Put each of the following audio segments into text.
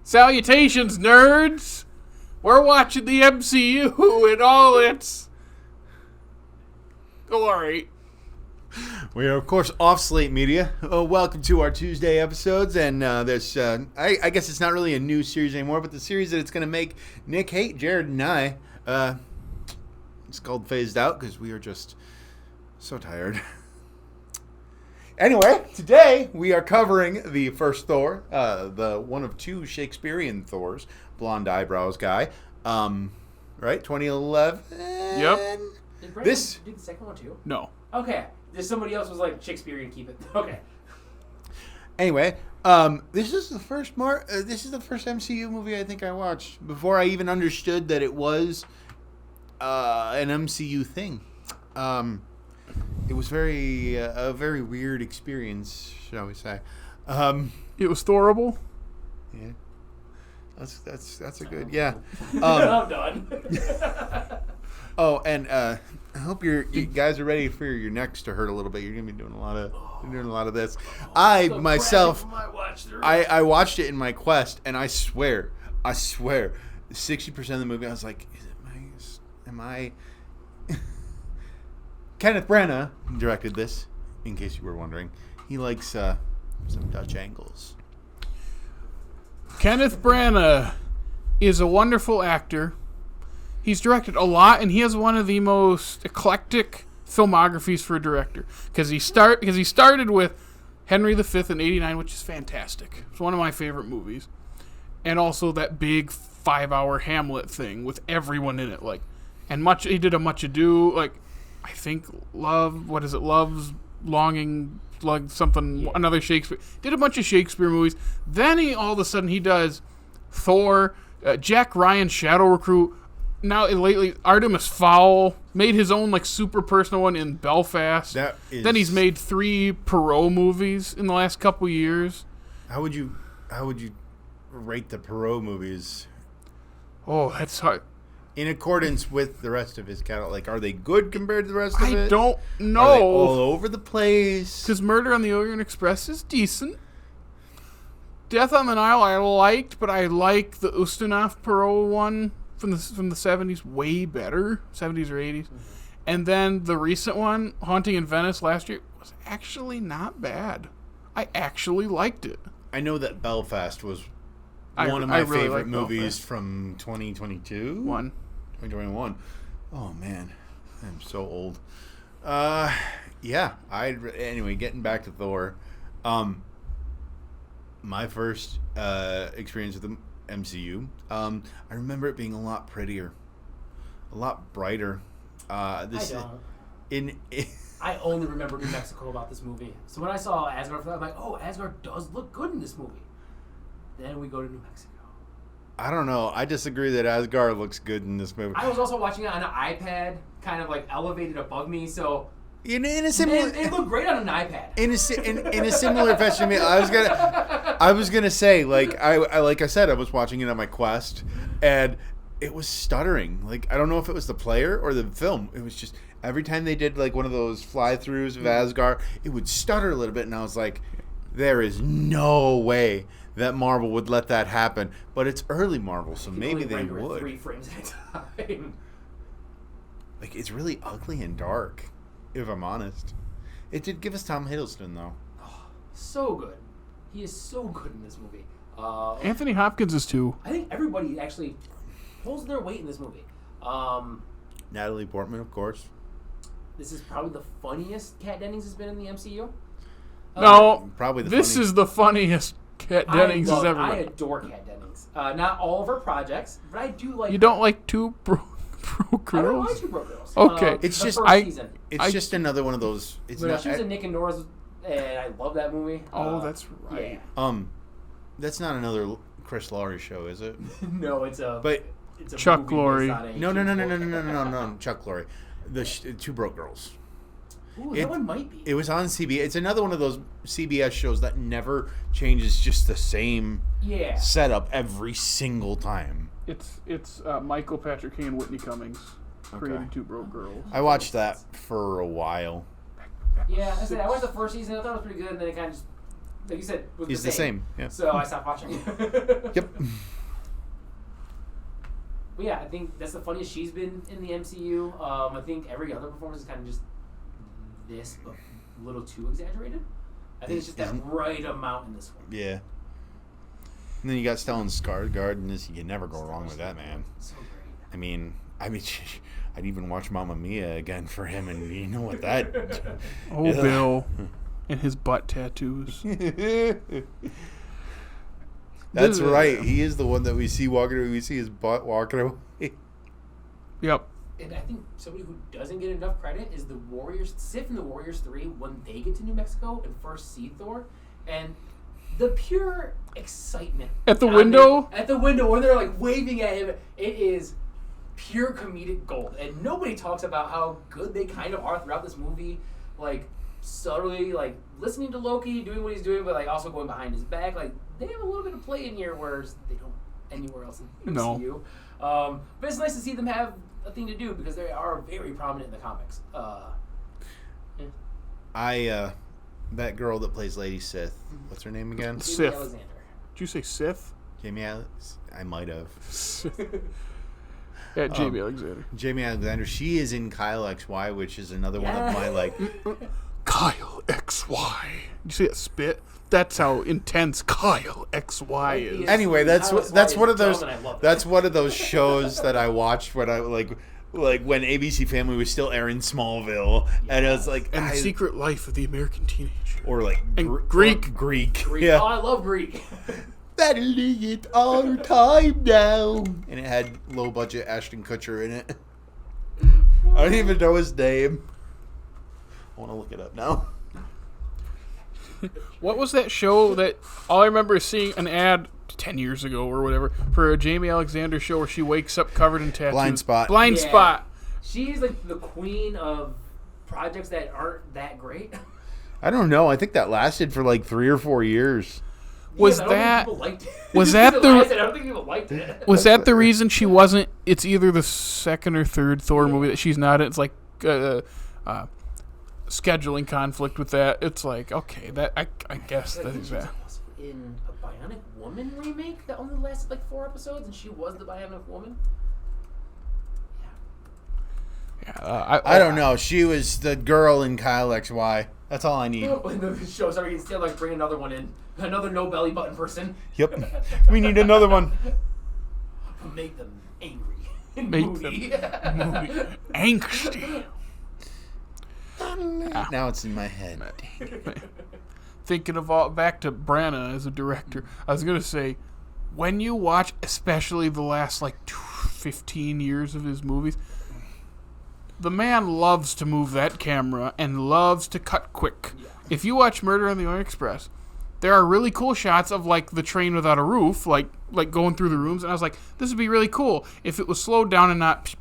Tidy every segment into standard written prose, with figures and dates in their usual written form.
Salutations, nerds! We're watching the MCU in all its glory. We are, of course, off Slate Media. Welcome to our Tuesday episodes, and there's, I guess it's not really a new series anymore, but the series that it's going to make Nick hate, Jared and I, it's called Phased Out, because we are just so tired. Anyway, today we are covering the first Thor, the one of two Shakespearean Thors, blonde eyebrows guy, right? 2011. Yep. Did Brandon do the second one too? No. Okay. There's somebody else was like Shakespearean, keep it. Okay. Anyway, this is the first MCU movie I think I watched before I even understood that it was an MCU thing. It was a very weird experience, shall we say? It was Thorable. Yeah, that's a good yeah. I'm done. Oh, and I hope you guys are ready for your necks to hurt a little bit. You're gonna be doing a lot of this. I watched it in my Quest, and I swear, 60% of the movie I was like, am I? Kenneth Branagh directed this, in case you were wondering. He likes some Dutch angles. Kenneth Branagh is a wonderful actor. He's directed a lot, and he has one of the most eclectic filmographies for a director. Because he started with Henry V in '89, which is fantastic. It's one of my favorite movies. And also that big 5-hour Hamlet thing with everyone in it. He did a Much Ado, I think Love's Longing, another Shakespeare. Did a bunch of Shakespeare movies. Then all of a sudden he does Thor, Jack Ryan's Shadow Recruit. Now lately, Artemis Fowl made his own super personal one in Belfast. Then he's made 3 Perot movies in the last couple years. How would you rate the Perot movies? Oh, that's hard. In accordance with the rest of his catalog, are they good compared to the rest of it? I don't know. Are they all over the place? Because Murder on the Orient Express is decent. Death on the Nile I liked, but I like the Ustinov Perot one from the 70s way better, 70s or 80s. Mm-hmm. And then the recent one, Haunting in Venice last year, was actually not bad. I actually liked it. I know that Belfast was one of my favorite movies from 2022. 2021. Oh man, I'm so old. Anyway, getting back to Thor. My first experience with the MCU. I remember it being a lot prettier, a lot brighter. I only remember New Mexico about this movie. So when I saw Asgard, I'm like, oh, Asgard does look good in this movie. Then we go to New Mexico. I don't know. I disagree that Asgard looks good in this movie. I was also watching it on an iPad, kind of elevated above me, so in a similar, it looked great on an iPad. In a similar fashion, I was gonna say I said I was watching it on my Quest, and it was stuttering. I don't know if it was the player or the film. It was just every time they did one of those fly-throughs of Asgard, it would stutter a little bit, and I was like, there is no way that Marvel would let that happen. But it's early Marvel, so maybe they would. 3 frames at a time. It's really ugly and dark, if I'm honest. It did give us Tom Hiddleston, though. Oh, so good. He is so good in this movie. Anthony Hopkins is too. I think everybody actually pulls their weight in this movie. Natalie Portman, of course. This is probably the funniest Kat Dennings has been in the MCU. No, probably this is the funniest Kat Dennings has ever been. I adore Kat Dennings. Not all of her projects, but I do like. You don't like Two Broke Girls? I don't like Two Broke Girls. Okay, it's just season. It's just another one of those. It's but she was in Nick and Nora's, and I love that movie. Oh, that's right. Yeah. That's not another Chris Laurie show, is it? No, it's a Chuck Lorre. No, Chuck Lorre. The Two Broke Girls. Ooh, that one might be. It was on CBS. It's another one of those CBS shows that never changes, just the same setup every single time. It's Michael Patrick Kane and Whitney Cummings created Two Broke Girls. I watched that for a while. Yeah, I watched the first season. I thought it was pretty good, and then it kind of just like you said, was He's the same. Yeah. So I stopped watching. Yep. But yeah, I think that's the funniest she's been in the MCU. I think every other performance is kind of just this, but a little too exaggerated. I think it's just that right amount in this one. Yeah. And then you got Stellan Skarsgård, and this you never go wrong with that man. So great. I mean, I'd even watch Mamma Mia again for him, and you know what that? Oh, Bill, and his butt tattoos. That's right. He is the one that we see walking away. We see his butt walking away. Yep. And I think somebody who doesn't get enough credit is the Warriors. Sif and the Warriors 3, when they get to New Mexico and first see Thor, and the pure excitement At the window? At the window, where they're like waving at him, it is pure comedic gold. And nobody talks about how good they kind of are throughout this movie. Like, subtly, like, listening to Loki, doing what he's doing, but, like, also going behind his back. Like, they have a little bit of play in here, whereas they don't anywhere else in the MCU. But it's nice to see them have a thing to do, because they are very prominent in the comics. Yeah. That girl that plays Lady Sith, what's her name again? Sith. Jamie Alexander. Did you say Sith? Jamie Alex? I might have. Yeah, Jamie Alexander. Jamie Alexander. She is in Kyle XY, which is another one of my, like... Kyle XY. Did you see that spit? That's how intense Kyle XY is. Anyway, that's one of those shows that I watched when I like when ABC Family was still airing Smallville, and I was like, And the Secret Life of the American Teenager. or like Greek. Yeah. Oh, I love Greek. Battling it all time now, and it had low budget Ashton Kutcher in it. I don't even know his name. I want to look it up now. What was that show that all I remember is seeing an ad 10 years ago or whatever for a Jamie Alexander show where she wakes up covered in tattoos? Blind Spot. Blind Spot. She's like the queen of projects that aren't that great. I don't know. I think that lasted for like 3 or 4 years. Was I don't that think people liked it. was that I the don't think people liked it. was that the reason she wasn't? It's either the second or third Thor movie that she's not in. It's like scheduling conflict with that. It's like, okay, that I guess that is that. In a Bionic Woman remake that only lasted like 4 episodes, and she was the Bionic Woman. Yeah, I don't know. She was the girl in Kyle XY. That's all I need. When the show started getting still, like bring another one in, another no belly button person. Yep. We need another one. Make them angry. And Make moody. them moody. Angsty. Now it's in my head. Thinking of back to Branagh as a director, I was gonna say, when you watch, especially the last like 15 years of his movies, the man loves to move that camera and loves to cut quick. Yeah. If you watch Murder on the Orient Express, there are really cool shots of like the train without a roof, like going through the rooms, and I was like, this would be really cool if it was slowed down and not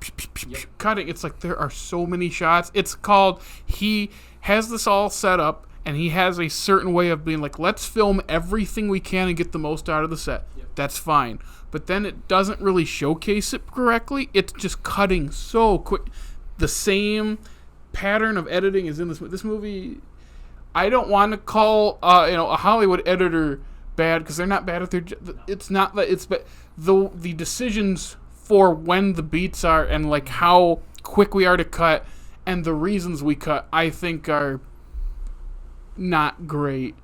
cutting. It's like there are so many shots. It's called, he has this all set up, and he has a certain way of being like, let's film everything we can and get the most out of the set. Yep. That's fine. But then it doesn't really showcase it correctly. It's just cutting so quick. The same pattern of editing is in this movie. I don't want to call a Hollywood editor bad, because they're not bad at their job. It's not that it's but the decisions for when the beats are and like how quick we are to cut and the reasons we cut, I think are not great,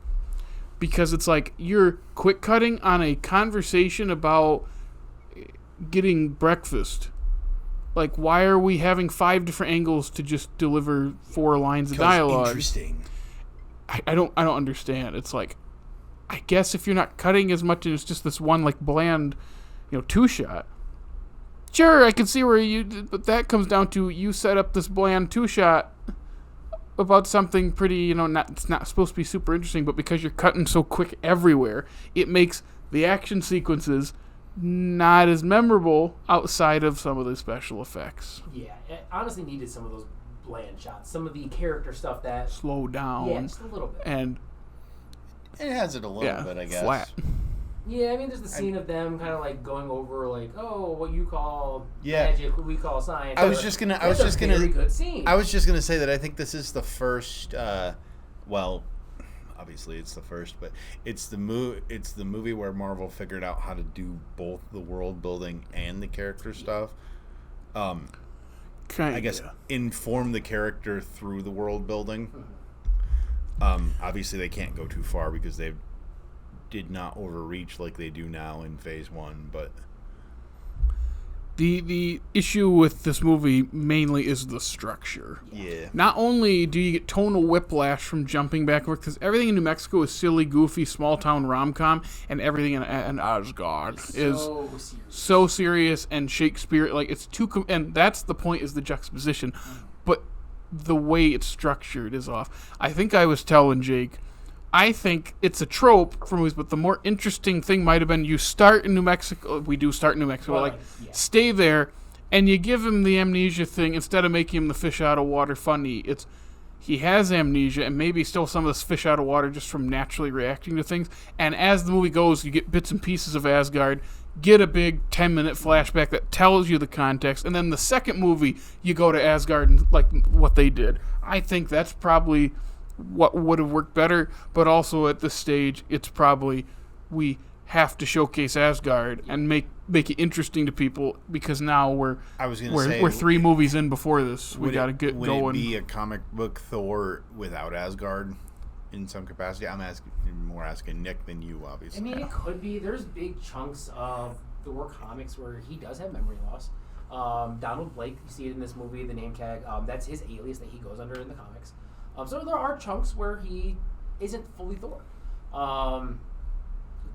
because it's like you're quick cutting on a conversation about getting breakfast. Like, why are we having 5 different angles to just deliver 4 lines of dialogue? Interesting. I don't understand. It's like, I guess if you're not cutting as much and it's just this one like bland, 2-shot. Sure, I can see where but that comes down to you set up this bland 2-shot about something pretty, it's not supposed to be super interesting, but because you're cutting so quick everywhere, it makes the action sequences not as memorable outside of some of the special effects. Yeah, it honestly needed some of those bland shots, some of the character stuff that Slow down. Yeah, just a little bit. And It has it a little bit, I guess. Flat. Yeah, I mean, there's the scene of them kind of like going over like, oh, what you call Yeah. magic, what we call science. I was just gonna Very good scene. I was just gonna say that I think this is the first obviously it's the first, but it's the movie where Marvel figured out how to do both the world building and the character stuff. I guess inform the character through the world building. Obviously they can't go too far because they did not overreach like they do now in Phase 1, but the issue with this movie mainly is the structure. Yeah. Not only do you get tonal whiplash from jumping back and forth, because everything in New Mexico is silly, goofy, small-town rom-com, and everything in Asgard is so serious and Shakespeare. Like, it's too... and that's the point, is the juxtaposition. But the way it's structured is off. I think I was telling Jake... I think it's a trope for movies, but the more interesting thing might have been you start in New Mexico. We do start in New Mexico. Stay there, and you give him the amnesia thing instead of making him the fish out of water funny. It's he has amnesia and maybe still some of this fish out of water just from naturally reacting to things. And as the movie goes, you get bits and pieces of Asgard, get a big 10-minute flashback that tells you the context, and then the second movie, you go to Asgard and like what they did. I think that's probably what would have worked better, but also at this stage, it's probably we have to showcase Asgard and make it interesting to people because now we're 3 movies in before this. We got to get going. Would it be a comic book Thor without Asgard in some capacity? I'm asking Nick than you, obviously. I mean, it could be. There's big chunks of Thor comics where he does have memory loss. Donald Blake, you see it in this movie, the name tag. That's his alias that he goes under in the comics. So there are chunks where he isn't fully Thor.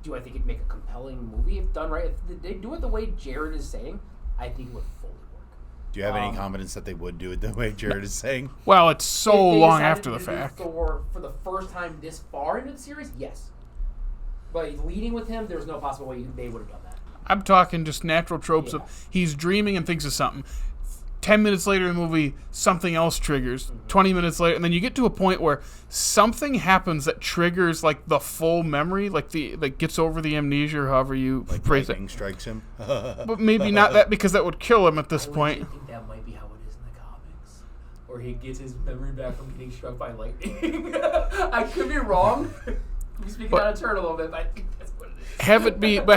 Do I think it'd make a compelling movie if done right? If they do it the way Jared is saying, I think it would fully work. Do you have any confidence that they would do it the way Jared is saying? Well, it's so long after the fact. Thor for the first time this far into the series, yes. But leading with him, there's no possible way they would have done that. I'm talking just natural tropes of he's dreaming and thinks of something. 10 minutes later in the movie, something else triggers. 20 minutes later, and then you get to a point where something happens that triggers like the full memory, like gets over the amnesia, or however you phrase it. Strikes him. But maybe not that, because that would kill him at this point. I think that might be how it is in the comics, or he gets his memory back from getting struck by lightning. I could be wrong. I'm speaking out of turn a little bit, but I think that's what it is.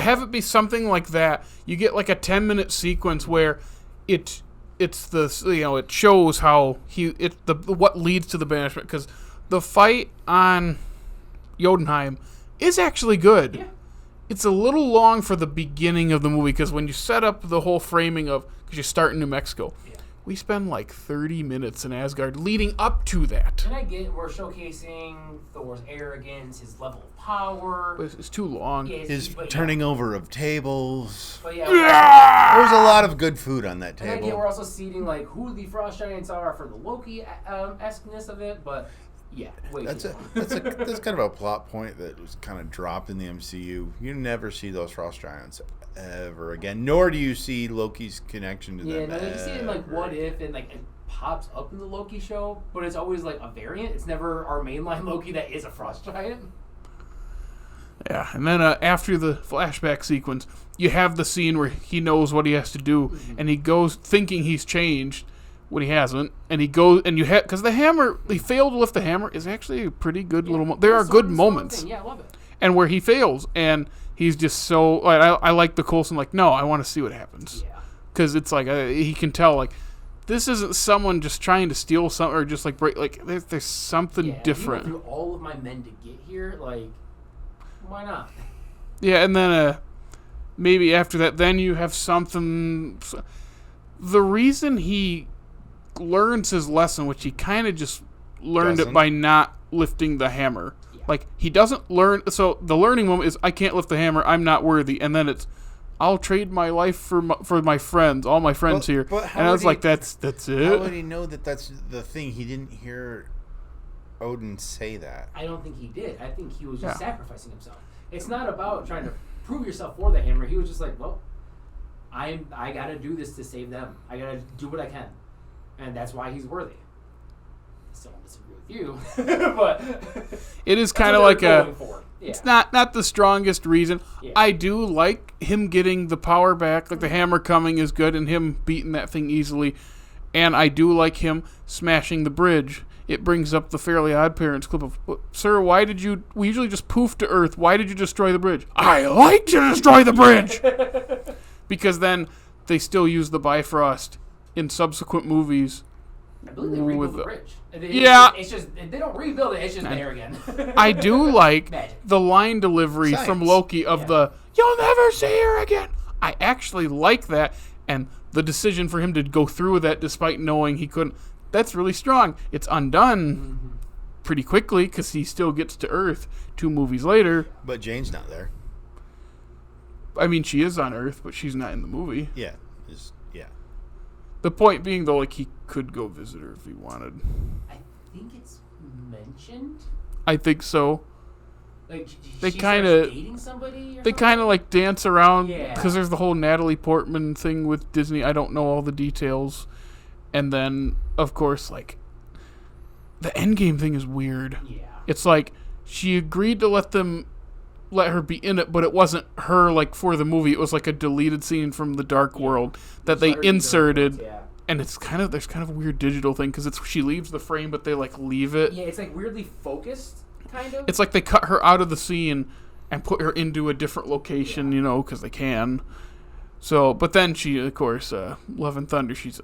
Have it be something like that. You get like a 10-minute sequence where it shows how what leads to the banishment, because the fight on Jotunheim is actually good. Yeah. It's a little long for the beginning of the movie, because when you set up the whole framing of, because you start in New Mexico, we spend like 30 minutes in Asgard leading up to that. And I get we're showcasing Thor's arrogance, his level of power. But it's too long. Yeah, His turning over of tables. But There's a lot of good food on that and I get table. we're also seeing like who the Frost Giants are for the Loki esqueness of it, but That's kind of a plot point that was kind of dropped in the MCU. You never see those Frost Giants ever again, nor do you see Loki's connection to them. Yeah, no, you see it in like What If, and like it pops up in the Loki show, but it's always like a variant. It's never our mainline Loki that is a Frost Giant. Yeah, and then after the flashback sequence, you have the scene where he knows what he has to do, and he goes thinking he's changed when he hasn't, and he goes, and because the hammer, he failed to lift the hammer, is actually a pretty good little. There are good moments. Yeah, I love it. And where he fails, and he's just so. I like the Coulson. Like, no, I want to see what happens. Yeah. Because it's like he can tell, like, this isn't someone just trying to steal something or just like break. Like, there's something different. You went through all of my men to get here. Like, why not? Yeah, and then maybe after that, then you have something. The reason he learns his lesson, which he kind of just learned it by not lifting the hammer. Yeah. Like, he doesn't learn. So the learning moment is, I can't lift the hammer, I'm not worthy. And then it's, I'll trade my life for my friends, all my friends here. And I was like, that's it. How would he know that that's the thing? He didn't hear Odin say that. I don't think he did. I think he was just sacrificing himself. It's not about trying to prove yourself for the hammer. He was just like, well, I gotta do this to save them. I gotta do what I can. And that's why he's worthy. I still don't disagree with you, but it is kind of like it's not the strongest reason. Yeah. I do like him getting the power back, like the hammer coming is good, and him beating that thing easily. And I do like him smashing the bridge it brings up the Fairly Odd Parents clip of, "Sir, why did you? We usually just poof to Earth. Why did you destroy the bridge?" "I like to destroy the bridge," because then they still use the Bifrost in subsequent movies. I believe they rebuild the bridge. Yeah. It's just they don't rebuild it. It's just there again. I do like Magic. the line delivery from Loki of the "You'll never see her again." I actually like that, and the decision for him to go through with that despite knowing he couldn't. That's really strong. It's undone pretty quickly because he still gets to Earth 2 movies later. But Jane's not there. I mean, she is on Earth, but she's not in the movie. Yeah. The point being, though, like, he could go visit her if he wanted. I think it's mentioned. I think so. Like They she kind starts of dating somebody. Or they something? kind of like dance around Yeah. because there's the whole Natalie Portman thing with Disney. I don't know all the details, and then of course, like, the Endgame thing is weird. Yeah. It's like she agreed to let her be in it, but it wasn't her, like, for the movie. It was like a deleted scene from the Dark World that they inserted. Yeah. And there's kind of a weird digital thing because she leaves the frame, but they like leave it. Yeah, it's like weirdly focused, kind of. It's like they cut her out of the scene and put her into a different location, because they can. So, but then she, of course, Love and Thunder, she's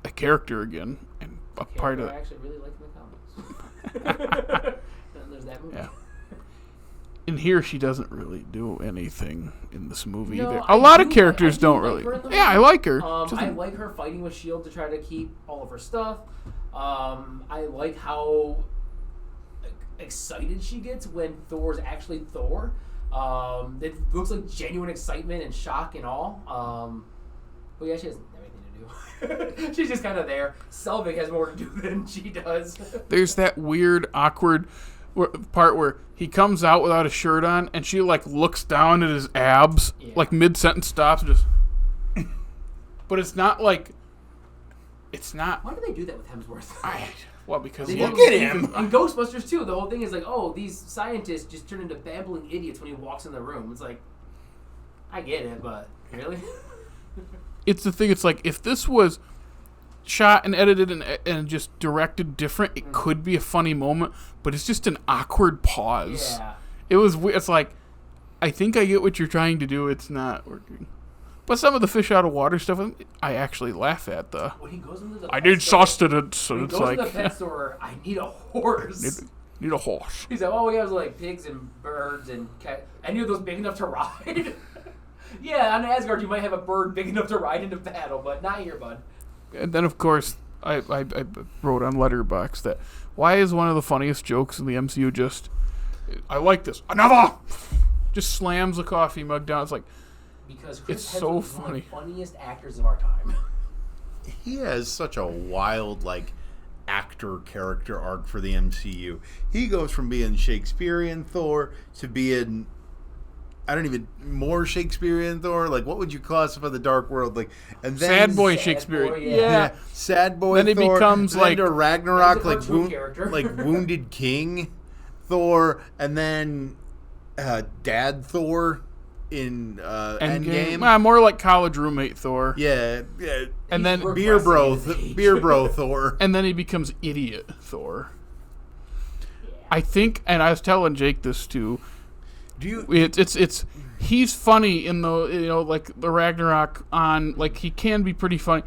a character again and a part of I it. actually really like in the comics. And there's that movie. Yeah. In here, she doesn't really do anything in this movie No, either. I A lot of do- characters I do don't like really. her in the Yeah, I movie. like her. I like her fighting with S.H.I.E.L.D. to try to keep all of her stuff. I like how excited she gets when Thor's actually Thor. It looks like genuine excitement and shock and all. But yeah, she doesn't have anything to do. She's just kind of there. Selvig has more to do than she does. There's that weird, awkward part where he comes out without a shirt on, and she like looks down at his abs, like mid-sentence stops, just. But it's not like. It's not. Why do they do that with Hemsworth? Because They Look do- at him. In Ghostbusters too, the whole thing is like, oh, these scientists just turn into babbling idiots when he walks in the room. It's like, I get it, but really? it's the thing. It's like if this was shot and edited and just directed different, it could be a funny moment, but it's just an awkward pause. Yeah. It was. It's like, I think I get what you're trying to do. It's not working. But some of the fish out of water stuff, I actually laugh at. When he goes into the I pet need store- sustenance, so When he it's goes like to the pet store, I need a horse. need a horse. He's like, oh, we have like pigs and birds and cat. Any of those big enough to ride? Yeah, on Asgard you might have a bird big enough to ride into battle, but not here, bud. And then, of course, I wrote on Letterboxd that why is one of the funniest jokes in the MCU just, I like this, another! Just slams a coffee mug down. It's like, Because Chris It's Hemsworth so is one of the funny. funniest actors of our time. He has such a wild, like, actor character arc for the MCU. He goes from being Shakespearean Thor to being, more Shakespearean Thor. Like, what would you classify the Dark World? Like, and then sad boy Sad Shakespeare. boy, Yeah. sad boy. Then he Thor, becomes, then like- to Ragnarok, He's a like cartoon character. like wounded king Thor, and then Dad Thor in Endgame. More like college roommate Thor. Yeah. And then He's Beer bro, regressing his age. beer bro Thor. And then he becomes idiot Thor. Yeah. I think, and I was telling Jake this too. Do you? It's he's funny in the like the Ragnarok on, like, he can be pretty funny.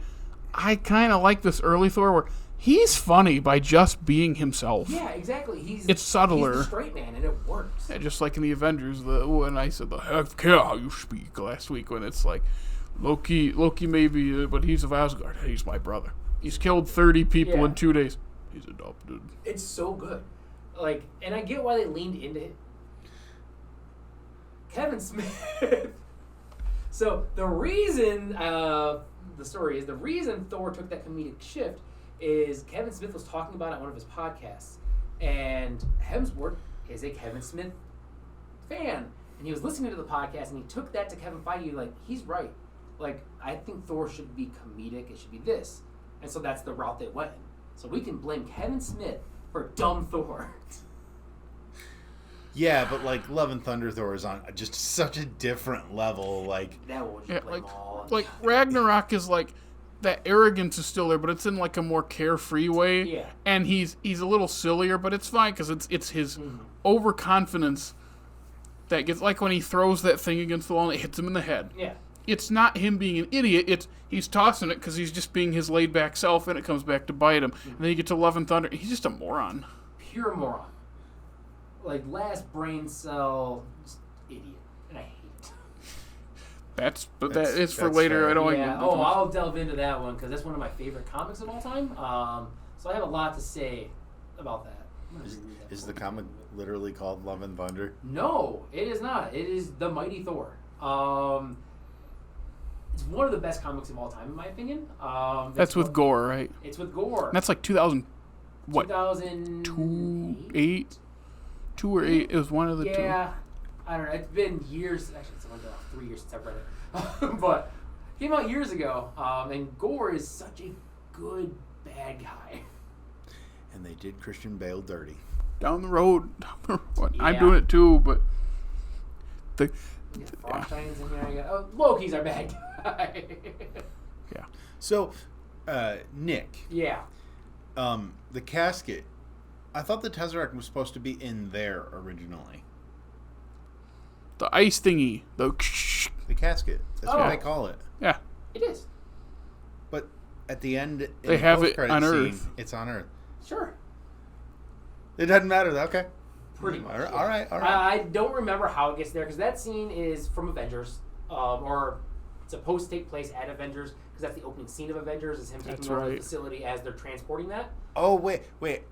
I kind of like this early Thor where he's funny by just being himself. Yeah, exactly. It's subtler. He's the straight man, and it works. Yeah, just like in the Avengers, when I said the heck care how you speak last week, when it's like Loki maybe, but he's of Asgard. He's my brother. He's killed 30 people Yeah. in 2 days. He's adopted. It's so good. Like, and I get why they leaned into it. Kevin Smith. So the reason the reason Thor took that comedic shift is Kevin Smith was talking about it on one of his podcasts, and Hemsworth is a Kevin Smith fan, and he was listening to the podcast, and he took that to Kevin Feige, like, he's right. Like, I think Thor should be comedic. It should be this, and so that's the route they went. So we can blame Kevin Smith for dumb Thor. Yeah, but like Love and Thunder Thor is on just such a different level. Like, That one Yeah, should blame all. like Ragnarok is like that arrogance is still there, but it's in like a more carefree way. Yeah. And he's a little sillier, but it's fine because it's his overconfidence that gets, like when he throws that thing against the wall and it hits him in the head. Yeah. It's not him being an idiot. It's he's tossing it because he's just being his laid back self, and it comes back to bite him. And then you get to Love and Thunder. He's just a moron. Pure moron. Like, last brain cell, just idiot. And I hate it. That is for that's later. fair. I don't Yeah, like. I'll delve into that one because that's one of my favorite comics of all time. So I have a lot to say about that. I'm gonna reread that Is for the you. comic literally called Love and Thunder? No, it is not. It is The Mighty Thor. It's one of the best comics of all time, in my opinion. That's with Gore, right? It's with Gore. And that's like 2000. What? 2008? 2 or 8. It was one of the two. Yeah. I don't know. It's been years. Actually, it's only been about 3 years since I've read it. But it came out years ago. And Gore is such a good bad guy. And they did Christian Bale dirty. Down the road. I'm Yeah. doing it too, but Frontstein's in here. Oh, Loki's our bad guy. yeah. So, Nick, Yeah. the casket. I thought the Tesseract was supposed to be in there originally. The ice thingy. The casket. That's Oh. what they call it. yeah. It is. But at the end, in They the have it post-credit on scene, Earth. It's on Earth. Sure. It doesn't matter. Okay. Pretty much. All right. I don't remember how it gets there because that scene is from Avengers, or it's supposed to take place at Avengers because that's the opening scene of Avengers is him taking That's over the right. facility as they're transporting that. Oh wait.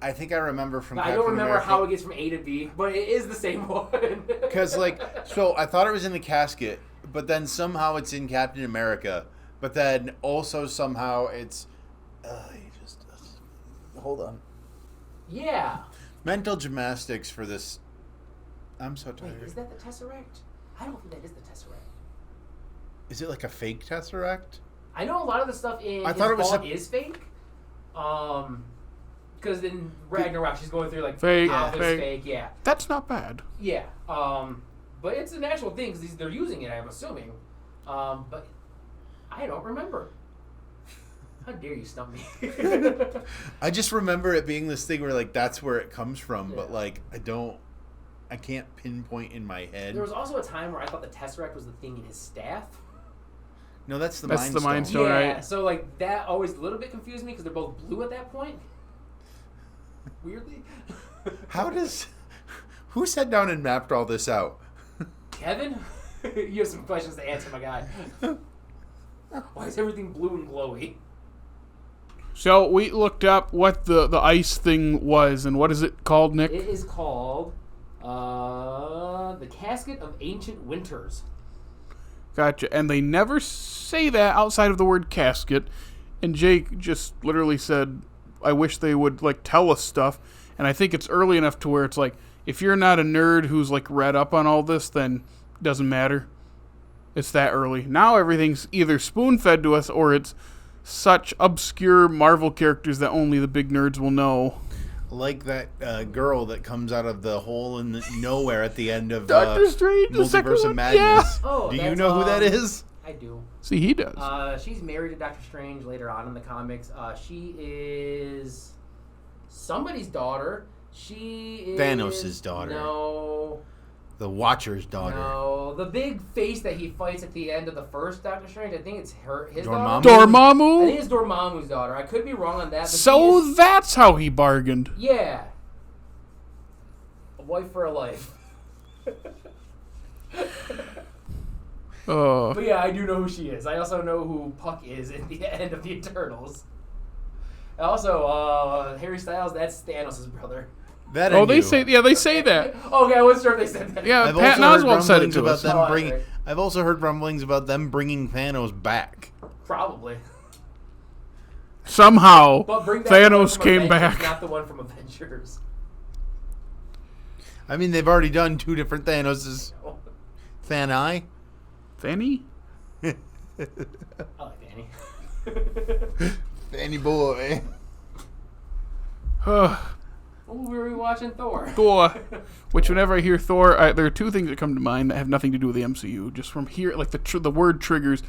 I think I remember from. But I Captain don't remember America. how it gets from A to B, but it is the same one. Because so I thought it was in the casket, but then somehow it's in Captain America, but then also somehow it's. Hold on. Yeah. Mental gymnastics for this. I'm so Wait, tired. is that the Tesseract? I don't think that is the Tesseract. Is it like a fake Tesseract? I know a lot of the stuff in I his thought it was vault is fake. Because in Ragnarok she's going through like Fake, half is fake. fake, yeah. That's not bad. Yeah. But it's an actual thing because they're using it, I'm assuming. But I don't remember. How dare you stump me? I just remember it being this thing where that's where it comes from, but Yeah. I can't pinpoint in my head. There was also a time where I thought the Tesseract was the thing in his staff. No, that's the That's Mind the Stone. Mind Stone. Yeah, right. so that always a little bit confused me because they're both blue at that point. Weirdly. Who sat down and mapped all this out? Kevin? You have some questions to answer, my guy. Why is everything blue and glowy? So we looked up what the ice thing was, and what is it called, Nick? It is called the Casket of Ancient Winters. Gotcha. And they never say that outside of the word casket. And Jake just literally said, I wish they would tell us stuff. And I think it's early enough to where it's if you're not a nerd who's read up on all this, then it doesn't matter. It's that early. Now everything's either spoon-fed to us or it's such obscure Marvel characters that only the big nerds will know. Like that girl that comes out of the hole in nowhere at the end of Doctor Strange, the second Multiverse of one? Madness. Yeah. Oh, Do you that's, know who that is? I do. See, he does. She's married to Doctor Strange later on in the comics. She is somebody's daughter. She is Thanos' daughter. No. The Watcher's daughter. No. The big face that he fights at the end of the first Doctor Strange, I think it's his Dormammu? daughter. I think Dormammu? it's Dormammu's daughter. I could be wrong on that. But So she is, that's how he bargained. yeah. A wife for a life. Oh. But yeah, I do know who she is. I also know who Puck is in the end of the Eternals. Also, Harry Styles, that's Thanos' brother. That I Oh, they knew. say that. Okay, I wasn't sure if they said that. Yeah, I've Patton also heard Oswalt said it rumblings to about us. them Oh, bringing. right. I've also heard rumblings about them bringing Thanos back. Probably. Somehow, But bring back the one Thanos from came Avengers, back. Not the one from Avengers. I mean, they've already done 2 different Thanoses. Thani. Fanny? I like Danny. Thani boy. Oh, we were watching Thor. Thor. Which, whenever I hear Thor, there are 2 things that come to mind that have nothing to do with the MCU. Just from here, the word triggers.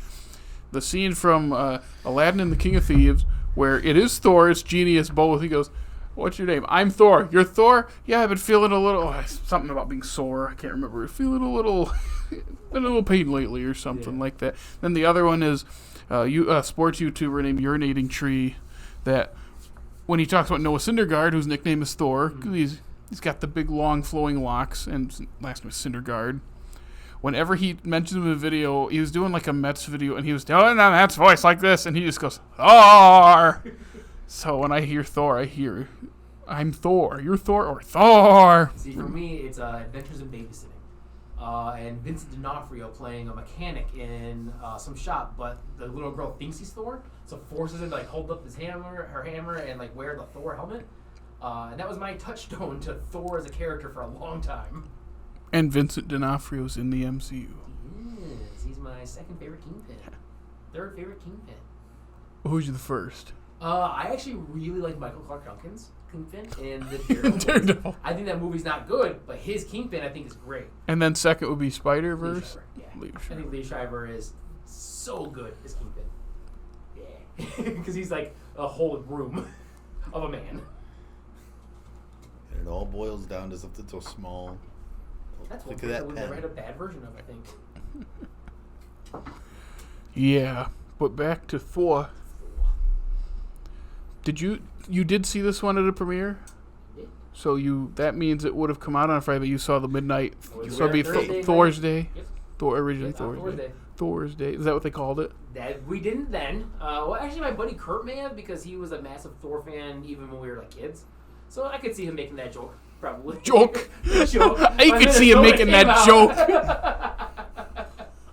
the scene from Aladdin and the King of Thieves where it is Thor, it's Genie, it's both. He goes, "What's your name?" "I'm Thor." "You're Thor?" "Yeah, I've been feeling a little something about being sore. I can't remember. Feeling a little pain lately or something like that. Then the other one is sports YouTuber named Urinating Tree. That when he talks about Noah Syndergaard, whose nickname is Thor, he's got the big long flowing locks and his last name is Syndergaard. Whenever he mentions him in a video, he was doing like a Mets video and he was doing a Mets voice like this, and he just goes, "Thor." So when I hear Thor, I hear, "I'm Thor. You're Thor," or "Thor." See, for me, it's Adventures in Babysitting. And Vincent D'Onofrio playing a mechanic in some shop, but the little girl thinks he's Thor, so forces him to like hold up her hammer, and like wear the Thor helmet. And that was my touchstone to Thor as a character for a long time. And Vincent D'Onofrio's in the MCU. He is. He's my second favorite Kingpin. Third favorite Kingpin. Who's the first? I actually really like Michael Clark Duncan's Kingpin in the Daredevil. I think that movie's not good, but his Kingpin I think is great. And then second would be Spider-Verse. I think Lee Schreiber is so good as Kingpin. Yeah. Because he's like a whole room of a man. And it all boils down to something so small. That's one Look thing at that that we've pen. never had a bad version of, I think. Yeah, but back to Thor. Did you did see this one at a premiere? Yeah. So that means it would have come out on Friday, but you saw the midnight. So it'd be Thursday Thor's night. Day. Yep. Thor originally Yep, Thor's Day. Day. Thor's Day. Is that what they called it? That we didn't then. Well, actually, my buddy Kurt may have, because he was a massive Thor fan even when we were like kids. So I could see him making that joke, probably. Joke. Joke. I could see him making that joke.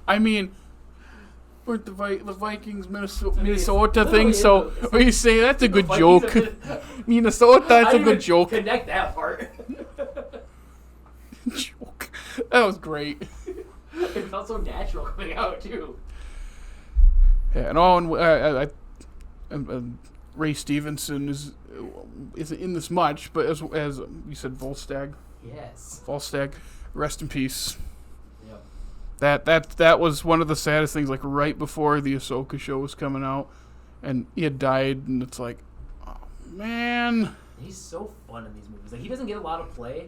I mean, weren't the Vikings Minnesota thing? So when you say that's a good joke, Minnesota, that's a good joke. Connect that part. Joke. That was great. It felt so natural coming out too. Yeah, and Ray Stevenson isn't in this much, but as you said, Volstagg. Yes. Volstagg, rest in peace. Yep. That was one of the saddest things. Like right before the Ahsoka show was coming out, and he had died, and it's like, oh man. He's so fun in these movies. Like he doesn't get a lot of play,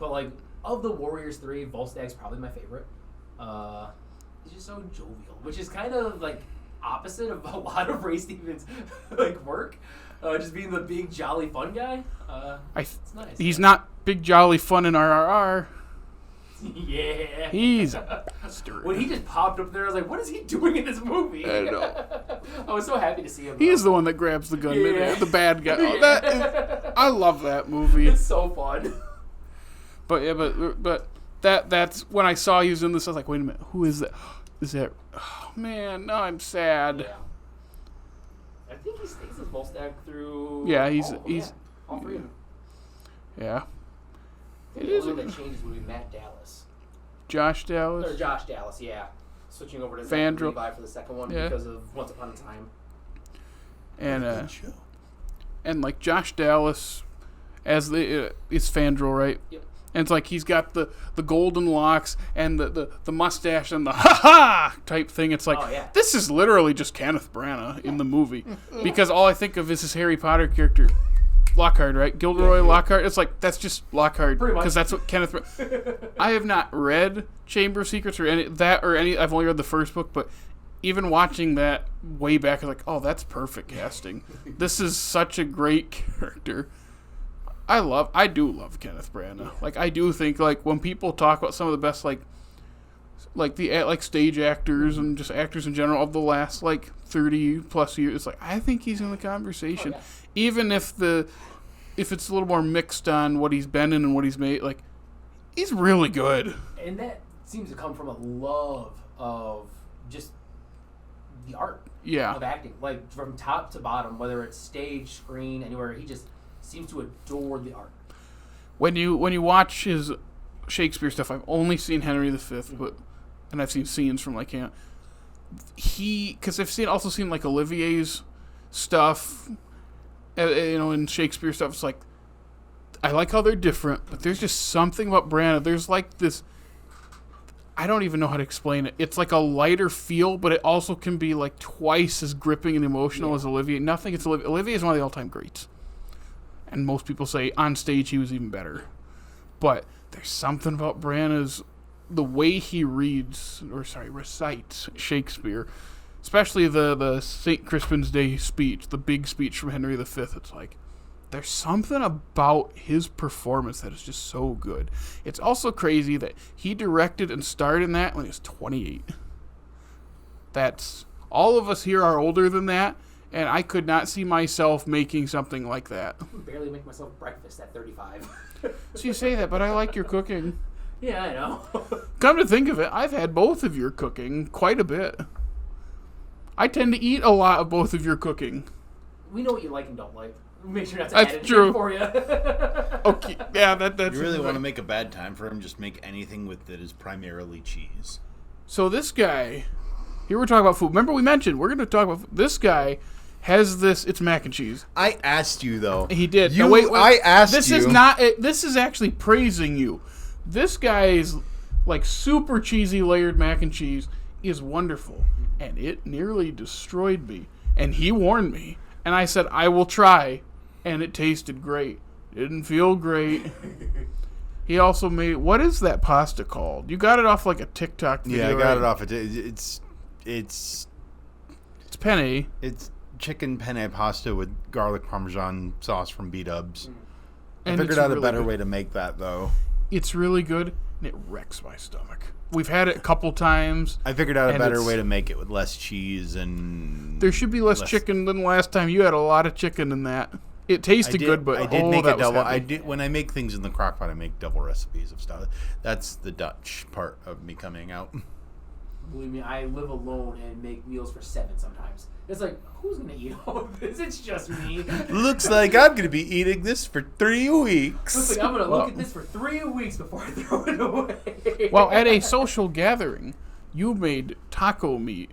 but like of the Warriors 3, Volstagg's probably my favorite. He's just so jovial, which is kind of like opposite of a lot of Ray Stevens' like work. Just being the big jolly fun guy. It's nice. He's not big jolly fun in RRR. Yeah. He's a bastard. When he just popped up there, I was like, what is he doing in this movie? I know. I was so happy to see him. He is the one that grabs the gun, Yeah. the bad guy. Oh, I love that movie. It's so fun. But yeah, but that's when I saw he was in this. I was like, wait a minute, who is that? Is that? Oh man, now I'm sad. Yeah. I think he stays as Volstagg through. Yeah, he's all three of them. Yeah. I think the only one that changes would be Matt Dallas. Josh Dallas. Or Josh Dallas, yeah. Switching over to Fandral. Zach Levi for the second one because of Once Upon a Time. And and like Josh Dallas as is Fandral, right? Yep. And it's like he's got the golden locks and the mustache and the ha-ha type thing. It's like, this is literally just Kenneth Branagh in the movie. Because all I think of is his Harry Potter character, Lockhart, right? Gilderoy Lockhart. It's like, that's just Lockhart. Because that's what Kenneth I have not read Chamber of Secrets or any. I've only read the first book, but even watching that way back, I was like, oh, that's perfect casting. This is such a great character. I do love Kenneth Branagh. Like I do think like when people talk about some of the best like stage actors and just actors in general of the last like 30 plus years, it's like I think he's in the conversation. Even if it's a little more mixed on what he's been in and what he's made, like he's really good. And that seems to come from a love of just the art of acting. Like from top to bottom, whether it's stage, screen, anywhere, he just seems to adore the art. When you watch his Shakespeare stuff, I've only seen Henry V, and I've seen scenes from like because I've also seen like Olivier's stuff, in Shakespeare stuff. It's like I like how they're different, but there's just something about Branagh. There's like this. I don't even know how to explain it. It's like a lighter feel, but it also can be like twice as gripping and emotional as Olivier. Nothing against Olivier. Olivier is one of the all-time greats. And most people say on stage he was even better. But there's something about Branagh's, the way he recites Shakespeare, especially the St. Crispin's Day speech, the big speech from Henry V. It's like, there's something about his performance that is just so good. It's also crazy that he directed and starred in that when he was 28. That's, all of us here are older than that, and I could not see myself making something like that. I can barely make myself breakfast at 35. So you say that, but I like your cooking. Yeah, I know. Come to think of it, I've had both of your cooking quite a bit. I tend to eat a lot of both of your cooking. We know what you like and don't like. Make sure not to That's edit true. it for you. Okay, yeah, that's... You really want to make a bad time for him? Just make anything with that is primarily cheese. So this guy, here we're talking about food. Remember we mentioned, we're going to talk about, this guy has this, it's mac and cheese. I asked you, though. He did. You, No, wait, I asked this you. This is not, this is actually praising you. This guy's, like, super cheesy layered mac and cheese is wonderful. And it nearly destroyed me. And he warned me. And I said, I will try. And it tasted great. Didn't feel great. He also made, what is that pasta called? You got it off like a TikTok video. Yeah, I got right? it off. It's penne. It's chicken penne pasta with garlic parmesan sauce from B-Dubs. I And figured it's out a really better good. way to make that, though. It's really good, and it wrecks my stomach. We've had it a couple times. I figured out a And better it's- way to make it with less cheese and... There should be less chicken than last time. You had a lot of chicken in that. It tasted good, but I did make that a was double. heavy. I did when I make things in the crock pot. I make double recipes of stuff. That's the Dutch part of me coming out. Believe me, I live alone and make meals for 7 sometimes. It's like, who's going to eat all of this? It's just me. Looks like I'm going to be eating this for 3 weeks. Looks like I'm going to look at this for 3 weeks before I throw it away. Well, at a social gathering, you made taco meat.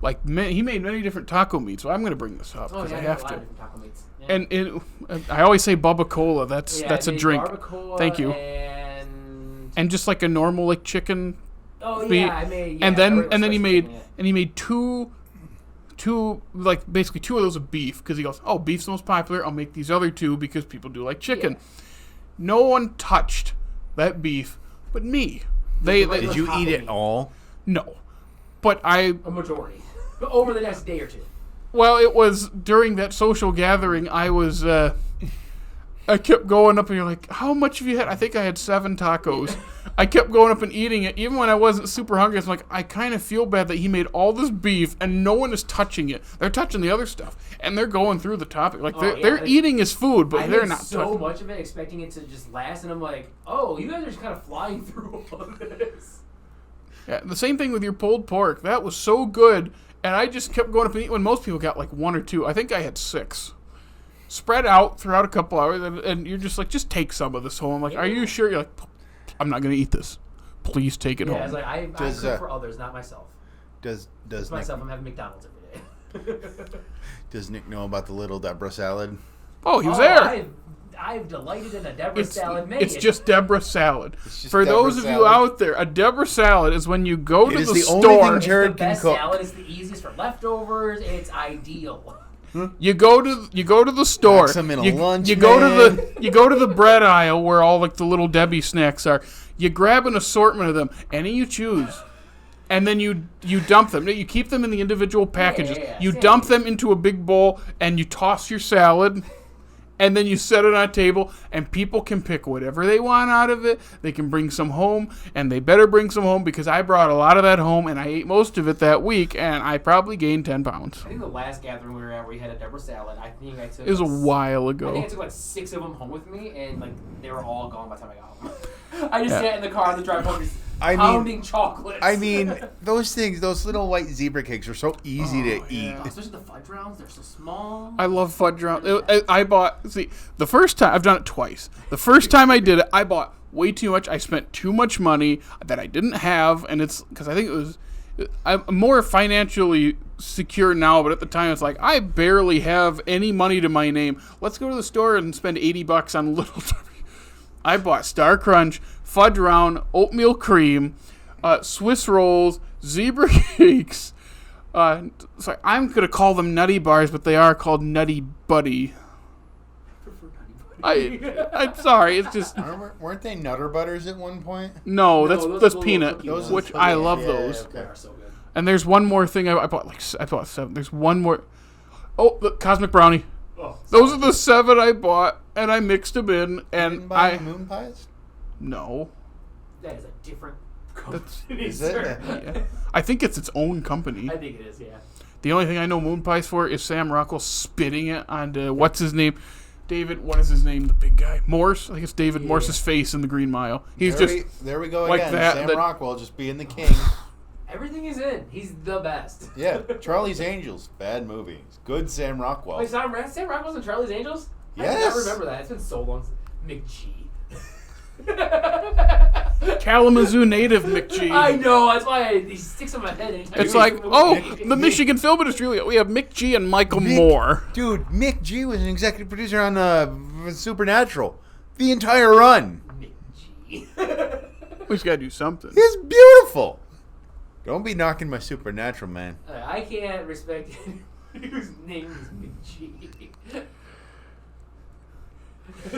Like, he made many different taco meats, so I'm going to bring this up because I have a lot to. of different taco meats. Yeah. And I always say Bubba Cola. That's Yeah, a I made drink. barbacoa Thank you. And just like a normal like chicken. oh meat. yeah, I made. Yeah, and then regular he spicy made chicken, yeah. and he made two like basically 2 of those of beef because he goes, oh, beef's the most popular. I'll make these other 2 because people do like chicken. Yeah. No one touched that beef but me. They Did you eat it all? no, but A majority over the next day or 2. well, it was during that social gathering. I was I kept going up and you're like, how much have you had? I think I had 7 tacos. I kept going up and eating it, even when I wasn't super hungry. I'm like, I kind of feel bad that he made all this beef and no one is touching it. They're touching the other stuff, and they're going through the topic. Like, they're eating his food, but I they're made not so touching. much of it, expecting it to just last, and I'm like, oh, you guys are just kind of flying through all of this. Yeah, the same thing with your pulled pork. That was so good, and I just kept going up and eating when most people got like 1 or 2. I think I had 6. Spread out throughout a couple hours, and you're just like, just take some of this home. I'm like, are you sure? You're like, I'm not going to eat this. Please take it Yeah, home. I was like, I Does, cook for others, not myself. Does It's Nick, myself. I'm having McDonald's every day. does Nick know about the little Deborah salad? Oh, he was there. I've delighted in a Deborah salad made. It's just Deborah salad. just For Deborah those of you salad. out there, a Deborah salad is when you go to It is the the only store. thing Jared it's the can best cook. salad. It's the easiest for leftovers. It's ideal. You go to the store. Packs 'em in a you, lunch, you go man. you go to the bread aisle where all like the little Debbie snacks are. You grab an assortment of them, any you choose, and then you dump them. You keep them in the individual packages. yeah, you same. dump them into a big bowl, and you toss your salad. And then you set it on a table, and people can pick whatever they want out of it. They can bring some home, and they better bring some home because I brought a lot of that home, and I ate most of it that week, and I probably gained 10 pounds. I think the last gathering we were at where you had a Deborah salad, I think I took. It was a while I think I ago. took like 6 of them home with me, and like they were all gone by the time I got home. I just sat in the car on the drive home, just pounding chocolates. I mean, those things, those little white zebra cakes are so easy to eat. especially the fudge rounds, they're so small. I love fudge round. I bought, the first time, I've done it twice. The first time I did it, I bought way too much. I spent too much money that I didn't have, and it's because I think it was, I'm more financially secure now, but at the time it's like, I barely have any money to my name. Let's go to the store and spend $80 on Little Debbie. I bought Star Crunch, fudge round, oatmeal cream, Swiss rolls, zebra cakes. Sorry, I'm gonna call them nutty bars, but they are called Nutty Buddy. I'm sorry, it's just Weren't they Nutter Butters at one point? no. those are That's the peanut, little cookie which ones. I love Yeah, those. okay. They are so good. And there's one more thing I bought 7. There's one more. Oh, the Cosmic Brownie. Oh, Those are the 7 I bought, and I mixed them in, Didn't and buy moon pies? no. that is a different company, Is it? sir. Yeah. I think it's its own company. I think it is, yeah. The only thing I know moon pies for is Sam Rockwell spitting it onto what's his name, David. What is his name? The big guy, Morse. I think it's David Morse's face in the Green Mile. He's There we go like again. that, Sam that- Rockwell just being the king. Everything he's in. He's the best. Yeah, Charlie's Angels, bad movie. It's good Sam Rockwell. Wait, Sam Rockwell's in Charlie's Angels? Yes. I remember that. It's been so long since McG. Kalamazoo native McG. I know. That's why he sticks in my head. Anytime It's he like, makes a movie. the Michigan Film Industry. We have Mick G and Michael Moore. Dude, Mick G was an executive producer on Supernatural. The entire run. McG. We just gotta do something. It's beautiful. Don't be knocking my Supernatural, man. I can't respect whose name is McG.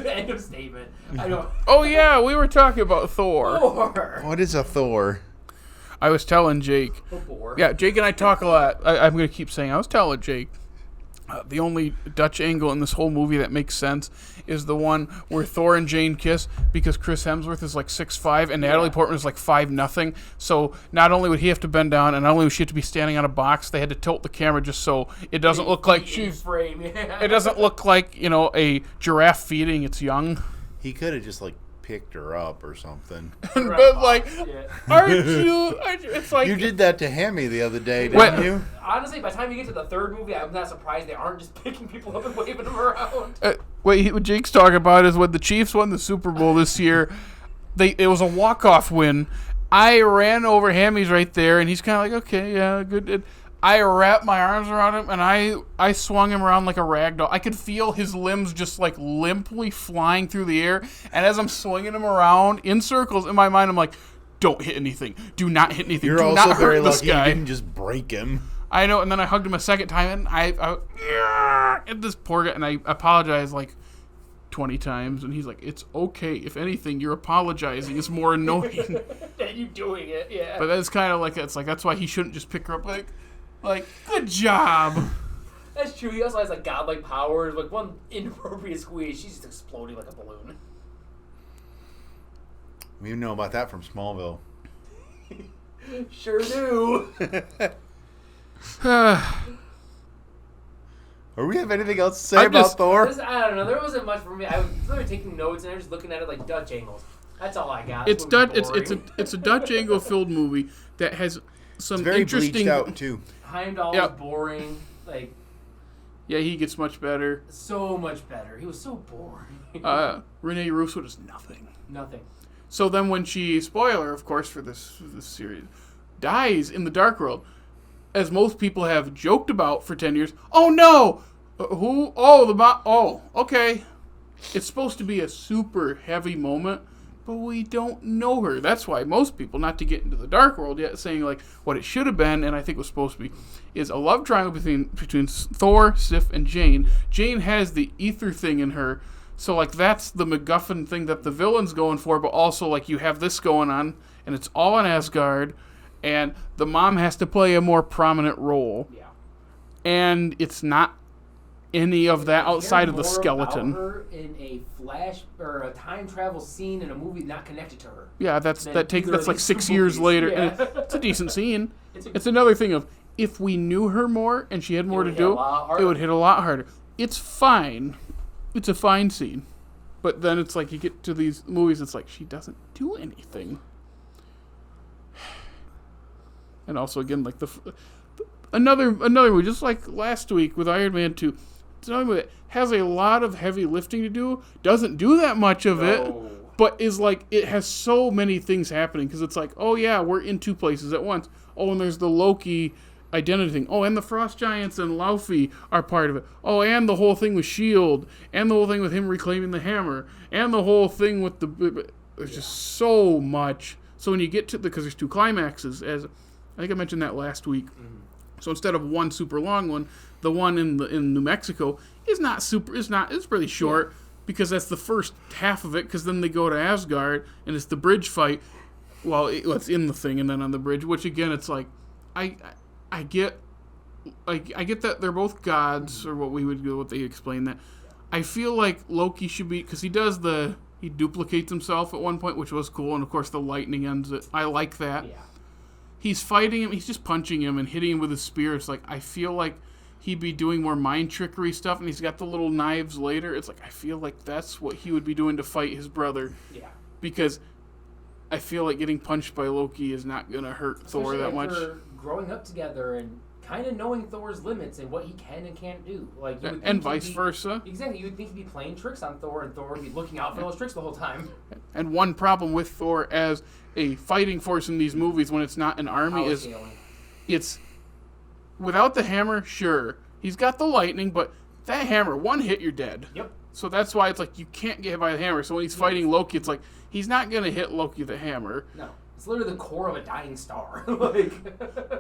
End of statement. I don't. Oh yeah, we were talking about Thor. Thor. What is a Thor? I was telling Jake. A bore. Yeah, Jake and I talk a lot. I'm going to keep saying, I was telling Jake, the only Dutch angle in this whole movie that makes sense is the one where Thor and Jane kiss because Chris Hemsworth is like 6'5" and Natalie Portman is like 5'0". So not only would he have to bend down and not only would she have to be standing on a box, they had to tilt the camera just so it doesn't look like she's... frame. Yeah. It doesn't look like, a giraffe feeding its young. He could have just picked her up or something. But like, Yeah. aren't you? It's like... You did that to Hammy the other day, didn't What? you? Honestly, by the time you get to the third movie, I'm not surprised they aren't just picking people up and waving them around. What Jake's talking about is when the Chiefs won the Super Bowl this year, it was a walk-off win. I ran over Hammy's right there, and he's kind of like, okay, yeah, good. And I wrapped my arms around him, and I swung him around like a rag doll. I could feel his limbs just limply flying through the air, and as I'm swinging him around in circles, in my mind, I'm like, don't hit anything. Do not hit anything. You're Do also not very hurt this lucky guy. you didn't just break him. I know, and then I hugged him a second time, and this poor guy, and I apologized 20 times, and he's like, it's okay. If anything, your apologizing is more annoying. And you doing it, yeah. But that's kind of that's why he shouldn't just pick her up good job. That's true. He also has godlike powers. One inappropriate squeeze, she's just exploding like a balloon. We know about that from Smallville. Sure do. Or we have anything else to say about Thor? I don't know. There wasn't much for me. I was literally taking notes and I was just looking at it like Dutch angles. That's all I got. It's This movie's Dutch. boring. It's a Dutch angle filled movie that has some It's very interesting. bleached out, too. Heimdall Yeah. was boring. Yeah, he gets much better. So much better. He was so boring. Renee Russo does nothing. Nothing. So then when she, spoiler of course for this series, dies in the Dark World, as most people have joked about for 10 years, oh no! Who? Oh, oh, okay. It's supposed to be a super heavy moment, but we don't know her. That's why most people, not to get into the Dark World yet, saying what it should have been, and I think was supposed to be, is a love triangle between Thor, Sif, and Jane. Jane has the ether thing in her, so that's the MacGuffin thing that the villain's going for, but also you have this going on, and it's all in Asgard, and the mom has to play a more prominent role. Yeah. And it's not any of that outside of the More skeleton. about her in a flash or a time travel scene in a movie not connected to her. Yeah, that's either of 6 these two years movies. later, Yeah. and it's a decent scene. It's It's another thing of if we knew her more and she had more to would hit a do, lot harder. it would hit a lot harder. It's fine. It's a fine scene. But then it's you get to these movies, it's she doesn't do anything. And also, again, another movie, just like last week with Iron Man 2, it's another movie that has a lot of heavy lifting to do, doesn't do that much of it, No. but is it has so many things happening, because it's oh yeah, we're in two places at once. Oh, and there's the Loki identity thing. Oh, and the Frost Giants and Laufey are part of it. Oh, and the whole thing with S.H.I.E.L.D., and the whole thing with him reclaiming the hammer, and the whole thing with there's just so much So when you get to because there's 2 climaxes, as I think I mentioned that last week. Mm-hmm. So instead of one super long one, the one in New Mexico is not super. It's pretty short because that's the first half of it. Because then they go to Asgard and it's the bridge fight. Well, it's in the thing and then on the bridge. Which again, it's like I get that they're both gods or what they explain that. I feel like Loki should be because he duplicates himself at one point, which was cool, and of course the lightning ends it. I like that. Yeah. He's fighting him. He's just punching him and hitting him with his spear. It's like I feel like he'd be doing more mind trickery stuff, and he's got the little knives later. It's like I feel like that's what he would be doing to fight his brother. Yeah. Because I feel like getting punched by Loki is not gonna hurt Thor that much. Growing up together and kind of knowing Thor's limits and what he can and can't do, like you would think and vice versa. Exactly, you would think he'd be playing tricks on Thor, and Thor would be looking out for those tricks the whole time. And one problem with Thor as a fighting force in these movies when it's not an army is it's without the hammer. Sure, he's got the lightning, but that hammer, one hit, you're dead. Yep. So that's why it's like you can't get hit by the hammer. So when he's fighting Loki, it's like he's not gonna hit Loki with the hammer. No. It's literally the core of a dying star. Like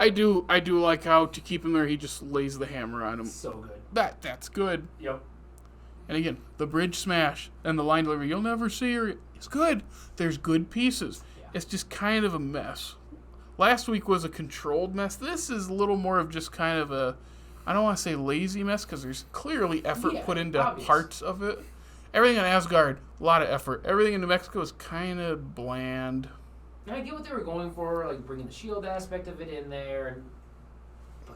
I do like how to keep him there, he just lays the hammer on him. So good. That's good. Yep. And again, the bridge smash and the line delivery, you'll never see her. It's good. There's good pieces. Yeah. It's just kind of a mess. Last week was a controlled mess. This is a little more of just kind of a, I don't want to say lazy mess because there's clearly effort put into parts of it. Everything on Asgard, a lot of effort. Everything in New Mexico is kind of bland. And I get what they were going for, like bringing the shield aspect of it in there. But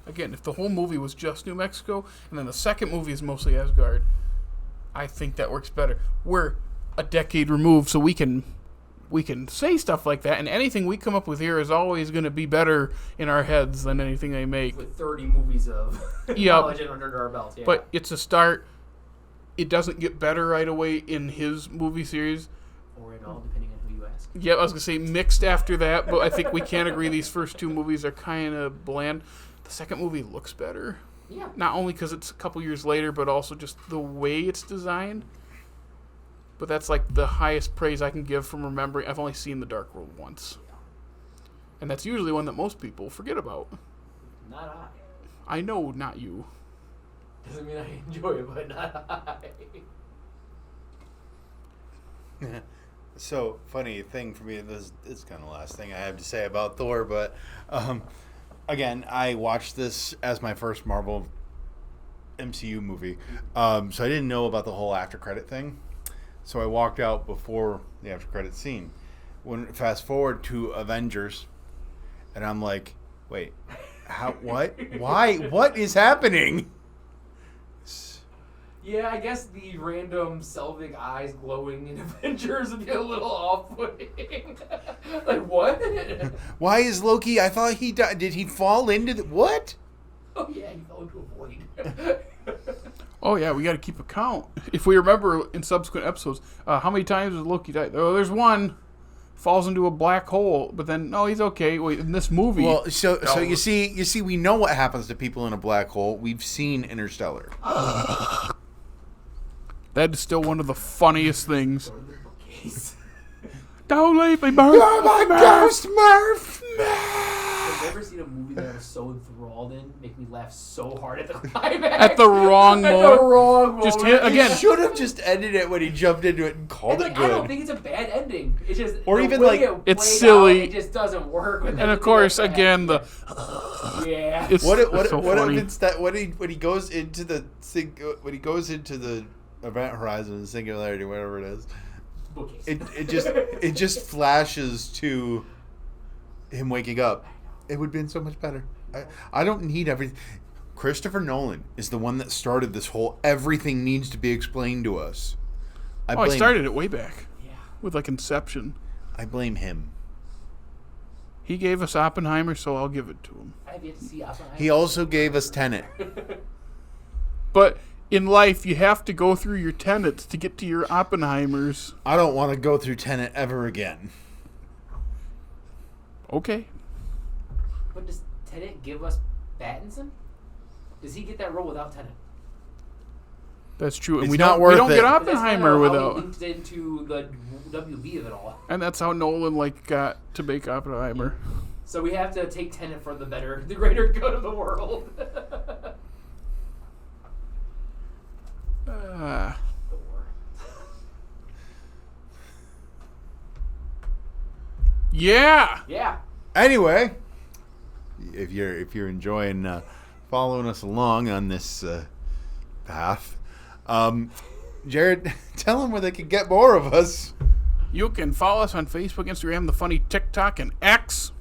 Again, if the whole movie was just New Mexico, and then the second movie is mostly Asgard, I think that works better. We're a decade removed, so we can say stuff like that, and anything we come up with here is always going to be better in our heads than anything they make. With 30 movies of knowledge under our belt, yeah. But it's a start. It doesn't get better right away in his movie series. Or at all, depending on who you ask. Yeah, I was going to say mixed after that, but I think we can agree these first 2 movies are kind of bland. The second movie looks better. Yeah. Not only because it's a couple years later, but also just the way it's designed. But that's like the highest praise I can give from remembering. I've only seen The Dark World once. And that's usually one that most people forget about. Not I know, not you. Doesn't mean I enjoy it, but not I. So, funny thing for me, this is kind of the last thing I have to say about Thor, but again, I watched this as my first Marvel MCU movie, so I didn't know about the whole after credit thing. So I walked out before the after credit scene. Fast forward to Avengers, and I'm like, wait, how? What? Why? What is happening? Yeah, I guess the random Selvig eyes glowing in Avengers would be a little off-putting. Like, what? Why is Loki? I thought he died. Did he fall into the what? Oh yeah, he fell into a void. Oh yeah, we got to keep a count. If we remember in subsequent episodes, how many times has Loki died? Oh, there's one. Falls into a black hole, but then no, he's okay. Wait, in this movie, well, so you see, we know what happens to people in a black hole. We've seen Interstellar. That is still one of the funniest things. Don't leave me, Murph. You're my ghost, Murph. I've never seen a movie that I was so enthralled in make me laugh so hard at the climax. At the wrong moment. At the wrong moment. Just hit again. Should have just ended it when he jumped into it and called it good. I don't think it's a bad ending. It's just or the even way like it it's played silly. Out, it just doesn't work. With and of course, again the yeah. It's what so if funny. it's that when he goes into the event horizon, the singularity, whatever it is, it just flashes to him waking up. It would have been so much better. I don't need everything. Christopher Nolan is the one that started this whole everything needs to be explained to us. I started it way back. Yeah. With like Inception. I blame him. He gave us Oppenheimer, so I'll give it to him. I have yet to see Oppenheimer. He also gave us Tenet. But in life, you have to go through your Tenets to get to your Oppenheimers. I don't want to go through Tenet ever again. Okay. But does Tenet give us Pattinson? Does he get that role without Tenet? That's true. And It's we not don't worth get it. But that's Oppenheimer kinda how without. he linked into the WB of it all. And that's how Nolan got to make Oppenheimer. So we have to take Tenet for the greater good of the world. Ah. Thor. Yeah. Yeah. Anyway, if you're enjoying following us along on this path, Jared, tell them where they can get more of us. You can follow us on Facebook, Instagram, the funny TikTok, and X.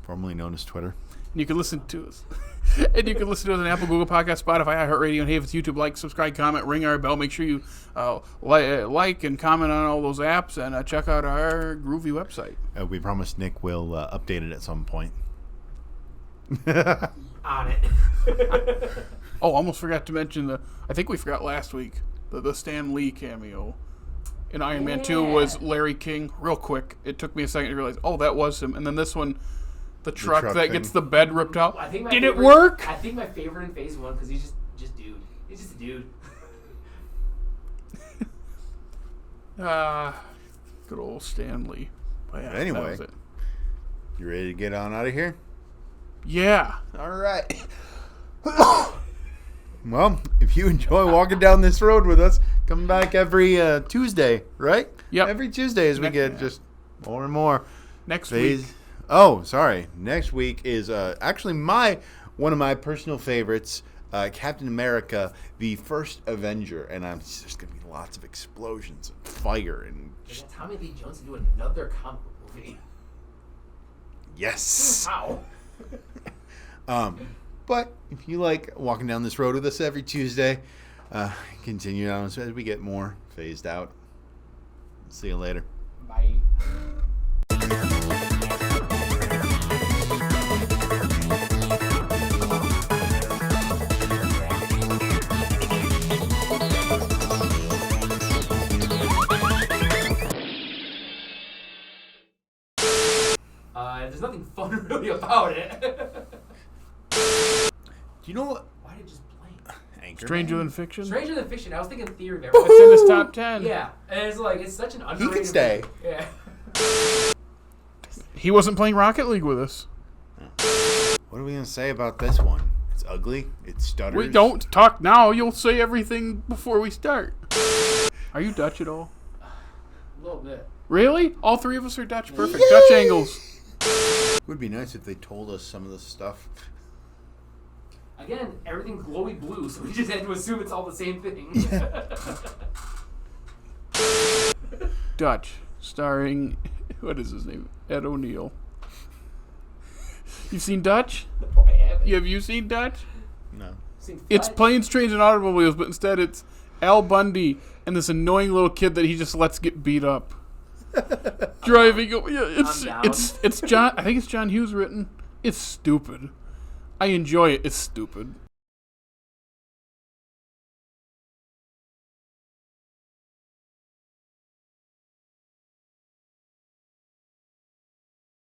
Formerly known as Twitter. And you can listen to us. And you can listen to us on Apple, Google Podcasts, Spotify, iHeartRadio, and hey, if it's YouTube, like, subscribe, comment, ring our bell. Make sure you like and comment on all those apps, and check out our groovy website. We promise Nick will update it at some point. On it. Oh, almost forgot to mention I think we forgot last week, the Stan Lee cameo in Iron Man 2 was Larry King. Real quick, it took me a second to realize, oh, that was him. And then this one, the truck that thing. gets the bed ripped out. I think Did it work? I think my favorite in Phase 1 because he's just dude. He's just a dude. Good old Stan Lee. But yeah, Anyway. that was it. You ready to get on out of here? Yeah. All right. Well, if you enjoy walking down this road with us, come back every Tuesday, right? Yep. Every Tuesday as we get just more and more. Next Phase. week. Oh, sorry. Next week is actually one of my personal favorites, Captain America, the First Avenger, and there's going to be lots of explosions and fire and. They got Tommy Lee Jones to do another comic book movie. Yes. How? But if you like walking down this road with us every Tuesday, continue on as we get more phased out. See you later. Bye. There's nothing fun really about it. Do you know what? Why did it just blank? Anchor. Stranger Than Fiction. Stranger Than Fiction. I was thinking Theory there. It's in his top 10. Yeah, and it's such an underrated. He can stay. movie. Yeah. He wasn't playing Rocket League with us. What are we gonna say about this one? It's ugly. It stutters. We don't talk now. You'll say everything before we start. Are you Dutch at all? A little bit. Really? All three of us are Dutch. Perfect. Dutch angles. It would be nice if they told us some of this stuff. Again, everything's glowy blue, so we just had to assume it's all the same thing. Dutch, starring, what is his name? Ed O'Neill. You've seen Dutch? Oh, I haven't. Have you seen Dutch? No. Seen It's Flash. Planes, Trains, and Automobiles, but instead it's Al Bundy and this annoying little kid that he just lets get beat up. Driving. Yeah, I'm down. it's John. I think it's John Hughes written. It's stupid. I enjoy it. It's stupid.